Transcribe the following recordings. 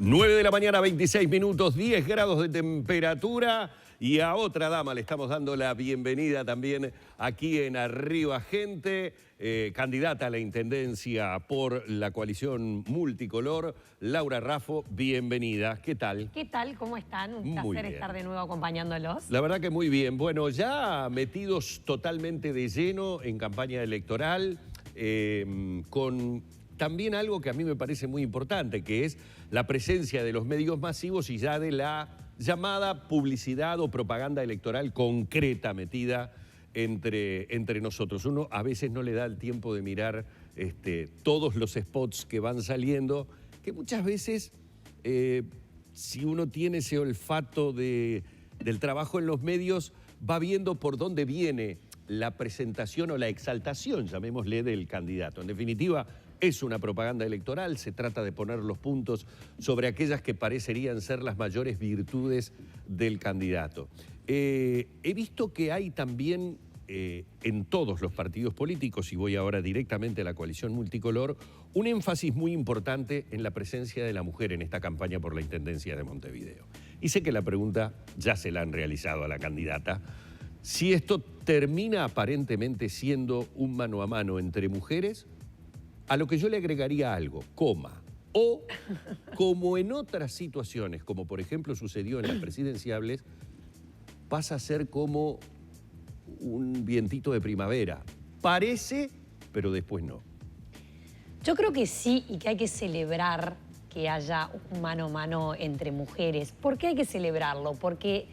9 de la mañana, 26 minutos, 10 grados de temperatura. Y a otra dama le estamos dando la bienvenida también aquí en Arriba Gente, candidata a la intendencia por la coalición multicolor, Laura Raffo, bienvenida. ¿Qué tal? ¿Qué tal? ¿Cómo están? Un Muy placer bien. estar de nuevo acompañándolos. La verdad que muy bien. Bueno, ya metidos totalmente de lleno en campaña electoral, con también algo que a mí me parece muy importante, que es la presencia de los medios masivos y ya de la llamada publicidad o propaganda electoral concreta metida entre nosotros. Uno a veces no le da el tiempo de mirar todos los spots que van saliendo, que muchas veces, si uno tiene ese olfato del trabajo en los medios, va viendo por dónde viene la presentación o la exaltación, llamémosle, del candidato. En definitiva, es una propaganda electoral, se trata de poner los puntos sobre aquellas que parecerían ser las mayores virtudes del candidato. He visto que hay también en todos los partidos políticos, y voy ahora directamente a la coalición multicolor, un énfasis muy importante en la presencia de la mujer en esta campaña por la Intendencia de Montevideo. Y sé que la pregunta ya se la han realizado a la candidata. Si esto termina aparentemente siendo un mano a mano entre mujeres, a lo que yo le agregaría algo, o como en otras situaciones, como por ejemplo sucedió en las presidenciables, pasa a ser como un vientito de primavera. Parece, pero después no. Yo creo que sí, y que hay que celebrar que haya un mano a mano entre mujeres. ¿Por qué hay que celebrarlo? Porque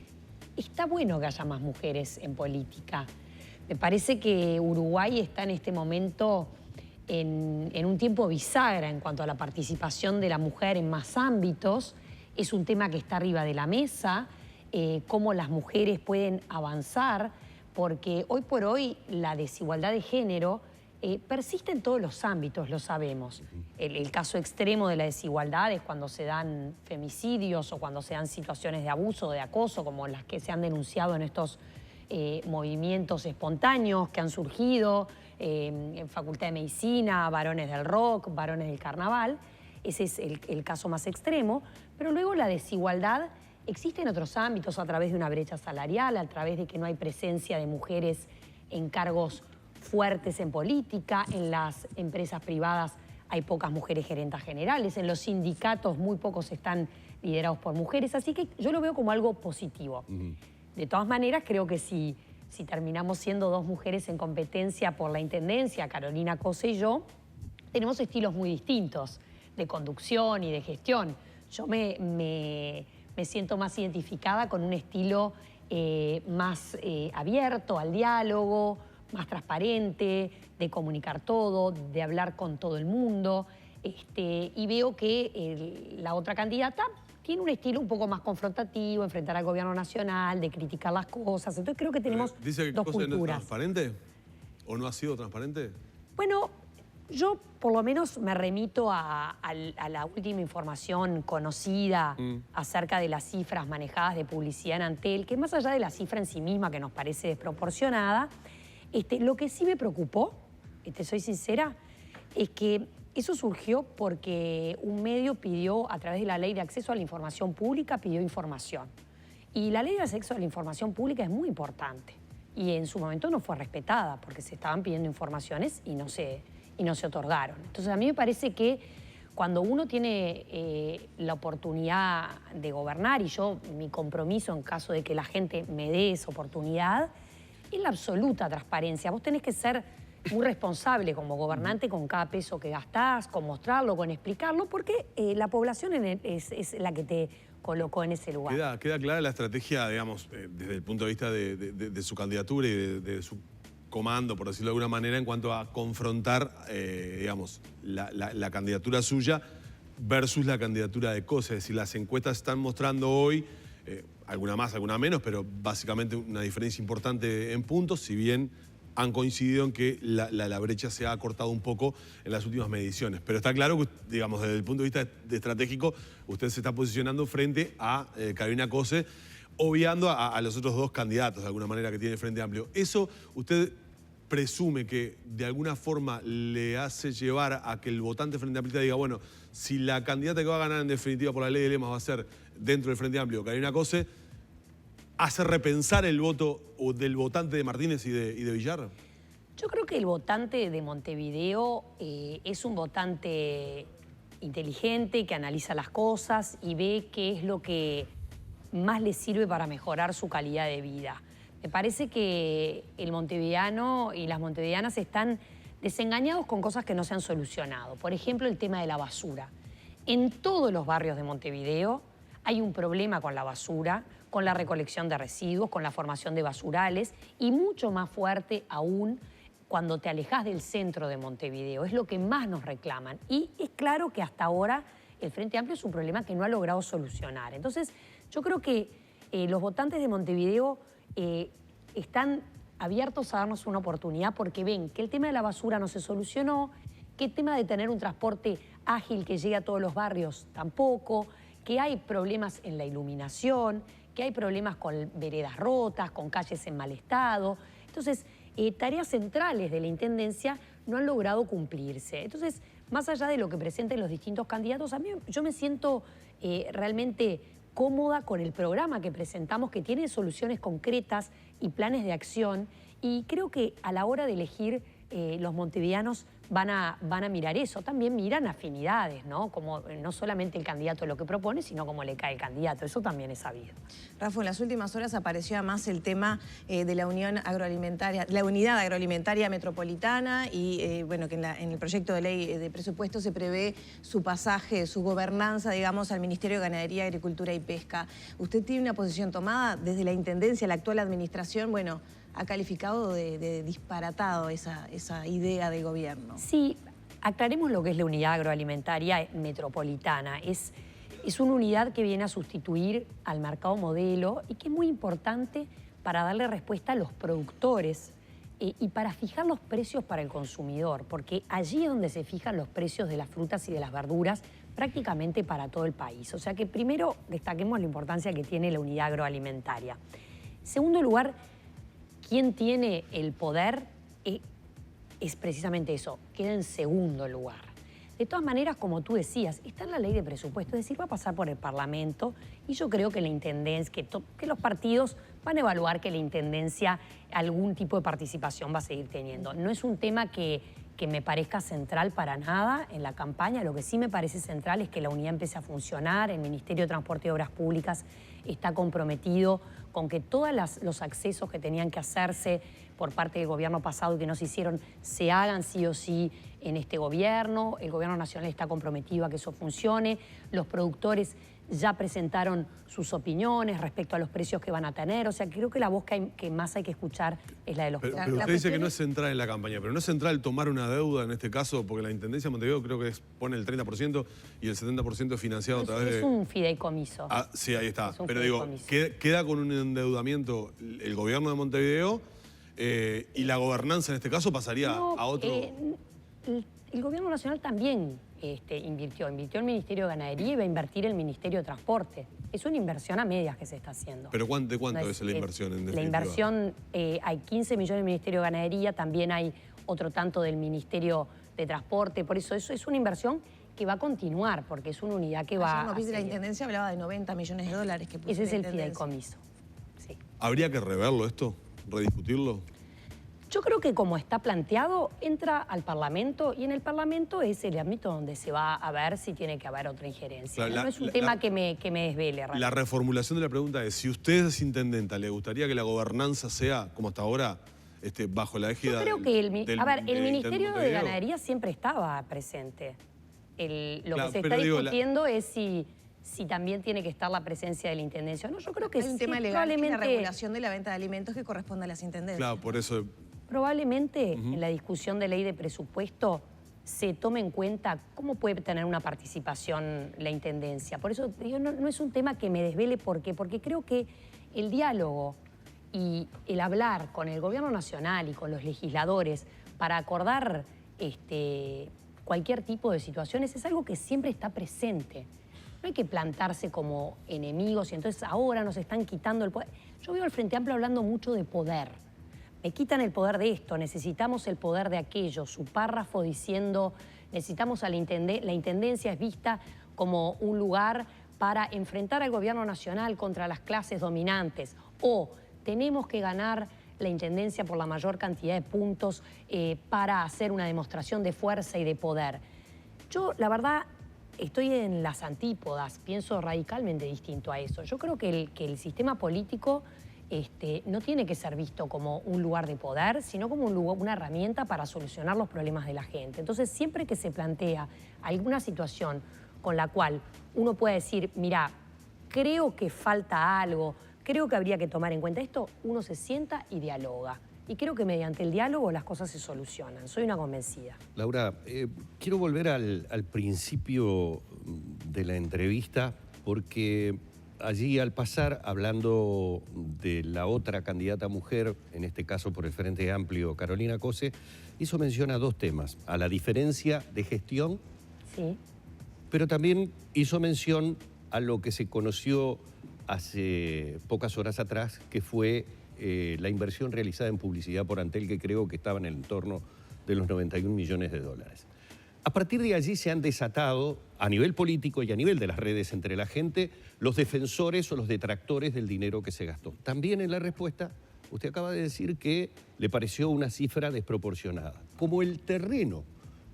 está bueno que haya más mujeres en política. Me parece que Uruguay está en este momento en un tiempo bisagra en cuanto a la participación de la mujer en más ámbitos. Es un tema que está arriba de la mesa, cómo las mujeres pueden avanzar, porque hoy por hoy la desigualdad de género persiste en todos los ámbitos, lo sabemos. El caso extremo de la desigualdad es cuando se dan femicidios o cuando se dan situaciones de abuso o de acoso, como las que se han denunciado en estos movimientos espontáneos que han surgido en Facultad de Medicina, varones del rock, varones del carnaval. Ese es el caso más extremo. Pero luego la desigualdad existe en otros ámbitos, a través de una brecha salarial, a través de que no hay presencia de mujeres en cargos fuertes en política. En las empresas privadas hay pocas mujeres gerentas generales, en los sindicatos muy pocos están liderados por mujeres, así que yo lo veo como algo positivo. De todas maneras, creo que si terminamos siendo dos mujeres en competencia por la intendencia, Carolina Cose y yo, tenemos estilos muy distintos de conducción y de gestión. Yo me siento más identificada con un estilo más abierto al diálogo, más transparente, de comunicar todo, de hablar con todo el mundo. Y veo que la otra candidata tiene un estilo un poco más confrontativo, enfrentar al gobierno nacional, de criticar las cosas. Entonces creo que tenemos ¿Dice que dos Cose no es culturas. transparente? ¿O no ha sido transparente? Bueno, yo por lo menos me remito a la última información conocida acerca de las cifras manejadas de publicidad en Antel, que más allá de la cifra en sí misma, que nos parece desproporcionada, lo que sí me preocupó, soy sincera, es que eso surgió porque un medio pidió, a través de la Ley de Acceso a la Información Pública, pidió información. Y la Ley de Acceso a la Información Pública es muy importante. Y en su momento no fue respetada, porque se estaban pidiendo informaciones y no se otorgaron. Entonces a mí me parece que cuando uno tiene la oportunidad de gobernar, y yo, mi compromiso en caso de que la gente me dé esa oportunidad, es la absoluta transparencia. Vos tenés que ser muy responsable como gobernante con cada peso que gastás, con mostrarlo, con explicarlo, porque la población es la que te colocó en ese lugar. Queda clara la estrategia, digamos, desde el punto de vista de su candidatura y de su comando, por decirlo de alguna manera, en cuanto a confrontar, digamos, la candidatura suya versus la candidatura de Cose. Es decir, las encuestas están mostrando hoy, alguna más, alguna menos, pero básicamente una diferencia importante en puntos, si bien han coincidido en que la brecha se ha acortado un poco en las últimas mediciones. Pero está claro que, digamos, desde el punto de vista estratégico, usted se está posicionando frente a Carolina Cose, obviando a los otros dos candidatos, de alguna manera, que tiene el Frente Amplio. Eso, usted presume que de alguna forma le hace llevar a que el votante Frente Amplio diga, bueno, si la candidata que va a ganar en definitiva por la ley de lemas va a ser dentro del Frente Amplio, Karina Cose, ¿hace repensar el voto del votante de Martínez y de Villar? Yo creo que el votante de Montevideo es un votante inteligente, que analiza las cosas y ve qué es lo que más le sirve para mejorar su calidad de vida. Me parece que el montevideano y las montevideanas están desengañados con cosas que no se han solucionado. Por ejemplo, el tema de la basura. En todos los barrios de Montevideo hay un problema con la basura, con la recolección de residuos, con la formación de basurales y mucho más fuerte aún cuando te alejas del centro de Montevideo. Es lo que más nos reclaman. Y es claro que hasta ahora el Frente Amplio es un problema que no ha logrado solucionar. Entonces, yo creo que los votantes de Montevideo están abiertos a darnos una oportunidad porque ven que el tema de la basura no se solucionó, que el tema de tener un transporte ágil que llegue a todos los barrios tampoco, que hay problemas en la iluminación, que hay problemas con veredas rotas, con calles en mal estado. Entonces, tareas centrales de la Intendencia no han logrado cumplirse. Entonces, más allá de lo que presenten los distintos candidatos, a mí yo me siento realmente cómoda con el programa que presentamos, que tiene soluciones concretas y planes de acción, y creo que a la hora de elegir los montevideanos van a mirar eso. También miran afinidades, ¿no? Como no solamente el candidato lo que propone, sino cómo le cae el candidato. Eso también es sabido. Rafa, en las últimas horas apareció además el tema de la Unión Agroalimentaria, la Unidad Agroalimentaria Metropolitana y bueno, que en el proyecto de ley de presupuesto se prevé su pasaje, su gobernanza, digamos, al Ministerio de Ganadería, Agricultura y Pesca. ¿Usted tiene una posición tomada desde la Intendencia, la actual administración? Bueno, ha calificado de disparatado esa idea del gobierno. Sí, aclaremos lo que es la Unidad Agroalimentaria Metropolitana. Es una unidad que viene a sustituir al mercado modelo y que es muy importante para darle respuesta a los productores y para fijar los precios para el consumidor, porque allí es donde se fijan los precios de las frutas y de las verduras prácticamente para todo el país. O sea que primero destaquemos la importancia que tiene la Unidad Agroalimentaria. En segundo lugar, ¿quién tiene el poder? Es precisamente eso, queda en segundo lugar. De todas maneras, como tú decías, está en la ley de presupuesto, es decir, va a pasar por el Parlamento y yo creo que la Intendencia, que los partidos van a evaluar que la Intendencia algún tipo de participación va a seguir teniendo. No es un tema que me parezca central para nada en la campaña. Lo que sí me parece central es que la unidad empiece a funcionar. El Ministerio de Transporte y Obras Públicas está comprometido con que todos los accesos que tenían que hacerse por parte del gobierno pasado y que no se hicieron, se hagan sí o sí en este gobierno. El gobierno nacional está comprometido a que eso funcione. Los productores ya presentaron sus opiniones respecto a los precios que van a tener. O sea, creo que la voz que más hay que escuchar es la de los productores. Pero usted dice que no es central en la campaña, pero no es central tomar una deuda en este caso, porque la Intendencia de Montevideo creo que pone el 30% y el 70% es financiado a través de... Es un fideicomiso. Ah, sí, ahí está. Pero digo, fideicomiso. queda con un endeudamiento el gobierno de Montevideo y la gobernanza en este caso pasaría a otro... El gobierno nacional también invirtió el Ministerio de Ganadería y va a invertir el Ministerio de Transporte. Es una inversión a medias que se está haciendo. ¿Pero cuánto es la inversión en definitiva? La inversión, hay 15 millones del Ministerio de Ganadería, también hay otro tanto del Ministerio de Transporte. Por eso es una inversión que va a continuar, porque es una unidad que va a seguir. La Intendencia hablaba de 90 millones de dólares que puso Ese es la el Intendencia. fideicomiso. Sí. ¿Habría que reverlo esto? ¿Rediscutirlo? Yo creo que como está planteado, entra al Parlamento y en el Parlamento es el ámbito donde se va a ver si tiene que haber otra injerencia. Claro, no es un tema que me desvele. Realmente. La reformulación de la pregunta es, si usted es intendenta, ¿le gustaría que la gobernanza sea, como hasta ahora, bajo la égida Yo creo que el Ministerio de Montevideo? Ganadería siempre estaba presente. Lo Claro, que se pero está digo, discutiendo es si también tiene que estar la presencia de la Intendencia. No, yo creo que Hay un sí, tema legal, que es la probablemente, regulación de la venta de alimentos que corresponde a las Intendencias. Claro, por eso... probablemente en la discusión de ley de presupuesto se tome en cuenta cómo puede tener una participación la Intendencia. Por eso digo, no es un tema que me desvele. ¿Por qué? Porque creo que el diálogo y el hablar con el Gobierno Nacional y con los legisladores para acordar cualquier tipo de situaciones es algo que siempre está presente. No hay que plantarse como enemigos y entonces ahora nos están quitando el poder. Yo veo al Frente Amplio hablando mucho de poder, me quitan el poder de esto, necesitamos el poder de aquello. Su párrafo diciendo, necesitamos a la intendencia es vista como un lugar para enfrentar al gobierno nacional contra las clases dominantes. O tenemos que ganar la intendencia por la mayor cantidad de puntos para hacer una demostración de fuerza y de poder. Yo, la verdad, estoy en las antípodas, pienso radicalmente distinto a eso. Yo creo que el sistema político no tiene que ser visto como un lugar de poder, sino como una herramienta para solucionar los problemas de la gente. Entonces, siempre que se plantea alguna situación con la cual uno puede decir, mira, creo que falta algo, creo que habría que tomar en cuenta esto, uno se sienta y dialoga. Y creo que mediante el diálogo las cosas se solucionan. Soy una convencida. Laura, quiero volver al principio de la entrevista porque allí al pasar, hablando de la otra candidata mujer, en este caso por el Frente Amplio, Carolina Cose, hizo mención a dos temas, a la diferencia de gestión, Sí. pero también hizo mención a lo que se conoció hace pocas horas atrás, que fue la inversión realizada en publicidad por Antel, que creo que estaba en el entorno de los 91 millones de dólares. A partir de allí se han desatado, a nivel político y a nivel de las redes entre la gente, los defensores o los detractores del dinero que se gastó. También en la respuesta, usted acaba de decir que le pareció una cifra desproporcionada. Como el terreno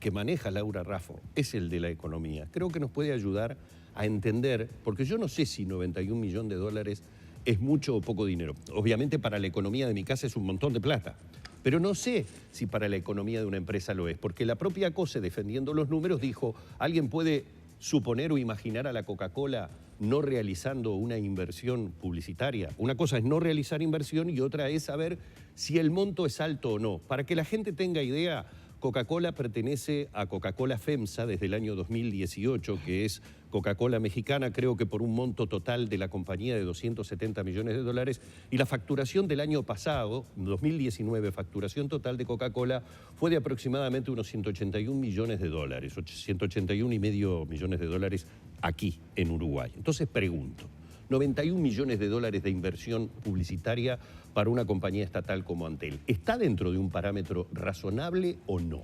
que maneja Laura Raffo es el de la economía, creo que nos puede ayudar a entender, porque yo no sé si 91 millones de dólares es mucho o poco dinero. Obviamente para la economía de mi casa es un montón de plata, pero no sé si para la economía de una empresa lo es, porque la propia COSE, defendiendo los números, dijo, ¿alguien puede suponer o imaginar a la Coca-Cola no realizando una inversión publicitaria? Una cosa es no realizar inversión y otra es saber si el monto es alto o no. Para que la gente tenga idea, Coca-Cola pertenece a Coca-Cola FEMSA desde el año 2018, que es Coca-Cola mexicana, creo que por un monto total de la compañía de 270 millones de dólares, y la facturación del año pasado, 2019, facturación total de Coca-Cola, fue de aproximadamente unos 181 millones de dólares, 181,5 millones de dólares aquí, en Uruguay. Entonces pregunto, 91 millones de dólares de inversión publicitaria para una compañía estatal como Antel, ¿está dentro de un parámetro razonable o no?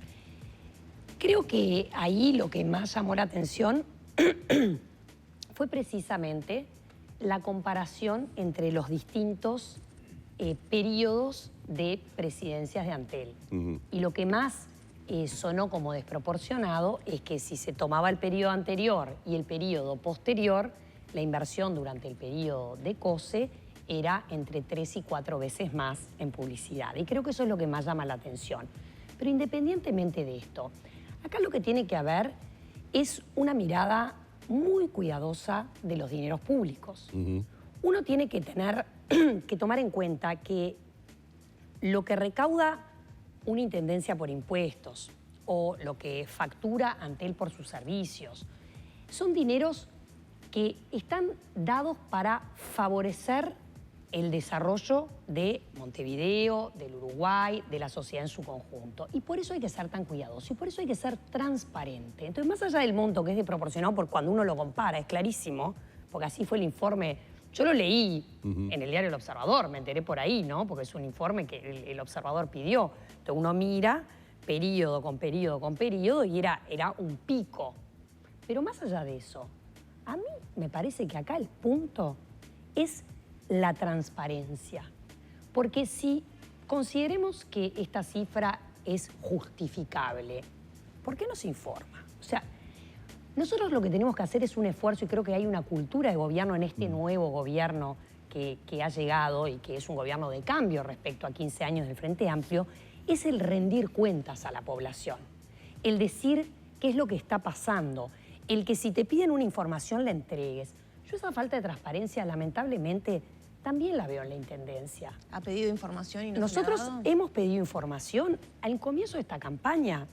Creo que ahí lo que más llamó la atención fue precisamente la comparación entre los distintos periodos de presidencias de Antel. Y lo que más sonó como desproporcionado es que si se tomaba el periodo anterior y el periodo posterior, la inversión durante el periodo de COSE era entre 3 y 4 veces más en publicidad. Y creo que eso es lo que más llama la atención. Pero independientemente de esto, acá lo que tiene que haber es una mirada muy cuidadosa de los dineros públicos. Uno tiene que tener que tomar en cuenta que lo que recauda una intendencia por impuestos o lo que factura Antel por sus servicios son dineros que están dados para favorecer el desarrollo de Montevideo, del Uruguay, de la sociedad en su conjunto. Y por eso hay que ser tan cuidadoso y por eso hay que ser transparente. Entonces, más allá del monto que es desproporcionado por cuando uno lo compara, es clarísimo, porque así fue el informe. Yo lo leí en el diario El Observador, me enteré por ahí, ¿no? Porque es un informe que el Observador pidió. Entonces uno mira periodo con periodo con periodo y era un pico. Pero más allá de eso, a mí me parece que acá el punto es la transparencia. Porque si consideremos que esta cifra es justificable, ¿por qué no se informa? O sea, nosotros lo que tenemos que hacer es un esfuerzo, y creo que hay una cultura de gobierno en este nuevo gobierno que ha llegado y que es un gobierno de cambio respecto a 15 años del Frente Amplio, es el rendir cuentas a la población, el decir qué es lo que está pasando, el que si te piden una información la entregues. Yo esa falta de transparencia, lamentablemente, también la veo en la Intendencia. ¿Ha pedido información y no Nosotros se la ha dado? hemos pedido información al comienzo de esta campaña,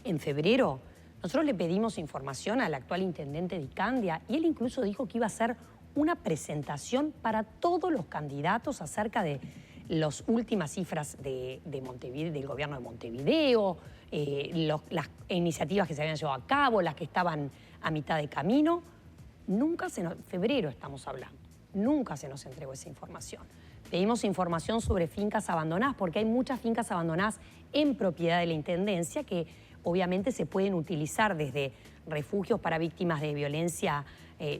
en febrero. Nosotros le pedimos información al actual intendente de Icandia y él incluso dijo que iba a hacer una presentación para todos los candidatos acerca de las últimas cifras de Montevideo, del gobierno de Montevideo, las iniciativas que se habían llevado a cabo, las que estaban a mitad de camino. Febrero estamos hablando, nunca se nos entregó esa información. Pedimos información sobre fincas abandonadas, porque hay muchas fincas abandonadas en propiedad de la Intendencia que obviamente se pueden utilizar desde refugios para víctimas de violencia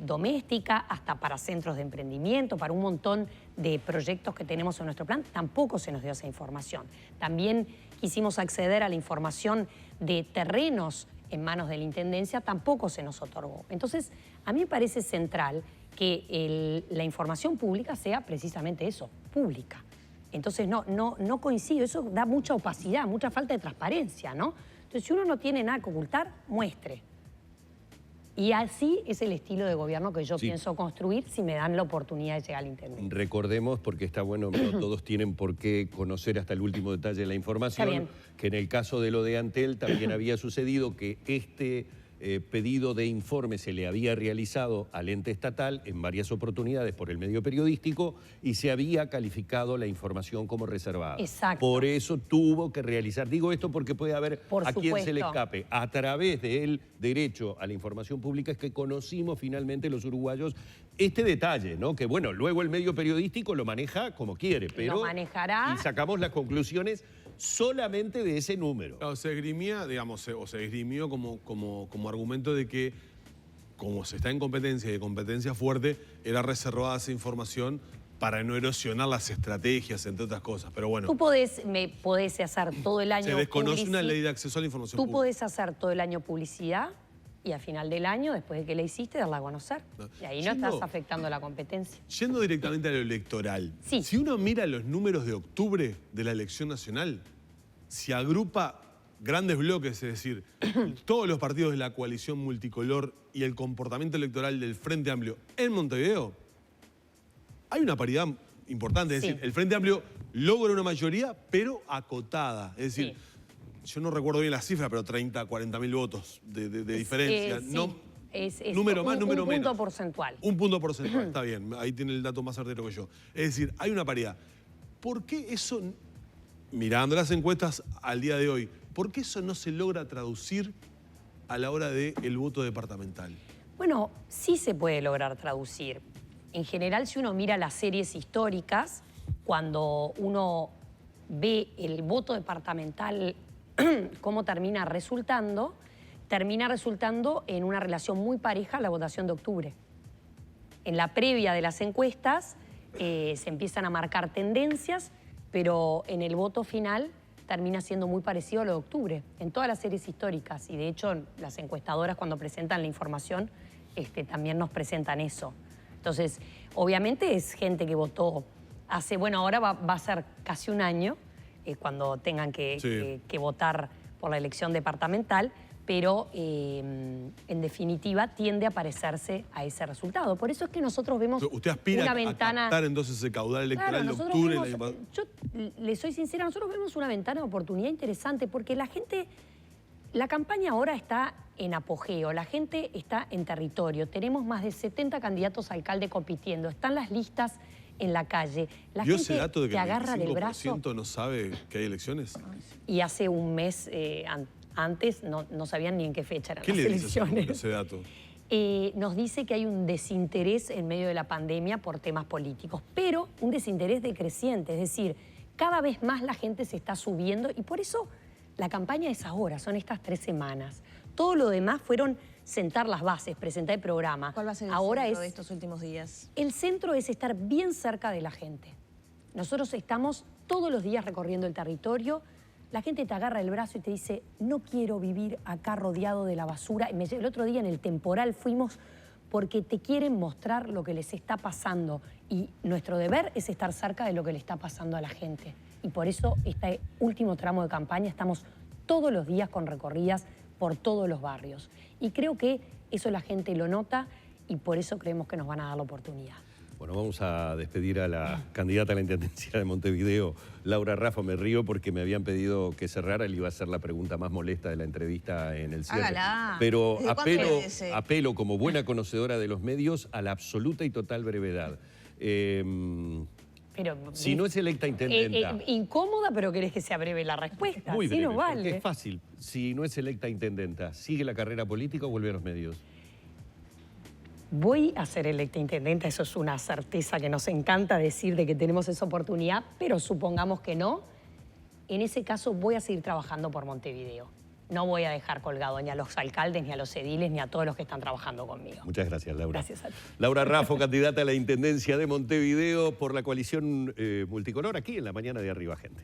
doméstica hasta para centros de emprendimiento, para un montón de proyectos que tenemos en nuestro plan. Tampoco se nos dio esa información. También quisimos acceder a la información de terrenos en manos de la Intendencia, tampoco se nos otorgó. Entonces, a mí me parece central que la información pública sea precisamente eso, pública. Entonces no coincido, eso da mucha opacidad, mucha falta de transparencia, ¿no? Entonces, si uno no tiene nada que ocultar, muestre. Y así es el estilo de gobierno que yo pienso construir si me dan la oportunidad de llegar al Intendente. Recordemos, porque está bueno, no todos tienen por qué conocer hasta el último detalle de la información, que en el caso de lo de Antel también había sucedido que este pedido de informe se le había realizado al ente estatal en varias oportunidades por el medio periodístico y se había calificado la información como reservada. Exacto. Por eso tuvo que realizar, digo esto porque puede haber a quien se le escape. A través del derecho a la información pública es que conocimos finalmente los uruguayos este detalle, ¿no? Que bueno, luego el medio periodístico lo maneja como quiere, pero... Lo manejará. Y sacamos las conclusiones solamente de ese número. Claro, se esgrimía, digamos, o se esgrimió como argumento de que, como se está en competencia y de competencia fuerte, era reservada esa información para no erosionar las estrategias, entre otras cosas. Pero bueno. Tú podés hacer todo el año se desconoce una ley de acceso a la información pública. Tú podés hacer todo el año publicidad y al final del año, después de que la hiciste, darla a conocer. Y ahí no estás afectando la competencia. Yendo directamente a lo electoral, sí. Si uno mira los números de octubre de la elección nacional, si agrupa grandes bloques, es decir, todos los partidos de la coalición multicolor y el comportamiento electoral del Frente Amplio en Montevideo, hay una paridad importante. Es decir, el Frente Amplio logra una mayoría, pero acotada. Es decir, yo no recuerdo bien la cifra, pero 30, 40 mil votos de diferencia. No, número más, número menos. Un punto porcentual. Un punto porcentual, está bien. Ahí tiene el dato más certero que yo. Es decir, hay una paridad. ¿Por qué eso, mirando las encuestas al día de hoy, por qué eso no se logra traducir a la hora del voto departamental? Bueno, sí se puede lograr traducir. En general, si uno mira las series históricas, cuando uno ve el voto departamental, cómo termina resultando en una relación muy pareja a la votación de octubre. En la previa de las encuestas se empiezan a marcar tendencias, pero en el voto final termina siendo muy parecido a lo de octubre, en todas las series históricas. Y de hecho, las encuestadoras cuando presentan la información también nos presentan eso. Entonces, obviamente es gente que votó hace, bueno, ahora va a ser casi un año, cuando tengan que votar por la elección departamental, pero en definitiva tiende a parecerse a ese resultado. Por eso es que nosotros vemos ¿Usted aspira una ventana... a captar entonces ese caudal electoral de octubre? Yo le soy sincera, nosotros vemos una ventana de oportunidad interesante porque la campaña ahora está en apogeo, la gente está en territorio, tenemos más de 70 candidatos a alcalde compitiendo, están las listas en la calle. La gente ese dato de que te agarra del brazo. ¿El 95% no sabe que hay elecciones? Y hace un mes antes no sabían ni en qué fecha eran las elecciones. ¿Qué le dice ese dato? Nos dice que hay un desinterés en medio de la pandemia por temas políticos, pero un desinterés decreciente, es decir, cada vez más la gente se está subiendo y por eso la campaña es ahora, son estas 3 semanas. Todo lo demás fueron sentar las bases, presentar el programa. ¿Cuál va a ser el centro de estos últimos días? El centro es estar bien cerca de la gente. Nosotros estamos todos los días recorriendo el territorio. La gente te agarra el brazo y te dice, no quiero vivir acá rodeado de la basura. El otro día en el temporal fuimos porque te quieren mostrar lo que les está pasando. Y nuestro deber es estar cerca de lo que le está pasando a la gente. Y por eso este último tramo de campaña estamos todos los días con recorridas por todos los barrios. Y creo que eso la gente lo nota y por eso creemos que nos van a dar la oportunidad. Bueno, vamos a despedir a la candidata a la Intendencia de Montevideo, Laura Raffo. Me río porque me habían pedido que cerrara, le iba a hacer la pregunta más molesta de la entrevista en el cierre. Hágala. Pero apelo como buena conocedora de los medios a la absoluta y total brevedad. Pero, si no es electa intendenta... incómoda, pero querés que sea breve la respuesta. Muy breve, no vale. es fácil. Si no es electa intendenta, ¿sigue la carrera política o vuelve a los medios? voy a ser electa intendenta, eso es una certeza que nos encanta decir de que tenemos esa oportunidad, pero supongamos que no, en ese caso voy a seguir trabajando por Montevideo. No voy a dejar colgado ni a los alcaldes, ni a los ediles, ni a todos los que están trabajando conmigo. Muchas gracias, Laura. Gracias a ti. Laura Raffo, candidata a la Intendencia de Montevideo por la coalición multicolor, aquí en La Mañana de Arriba, gente.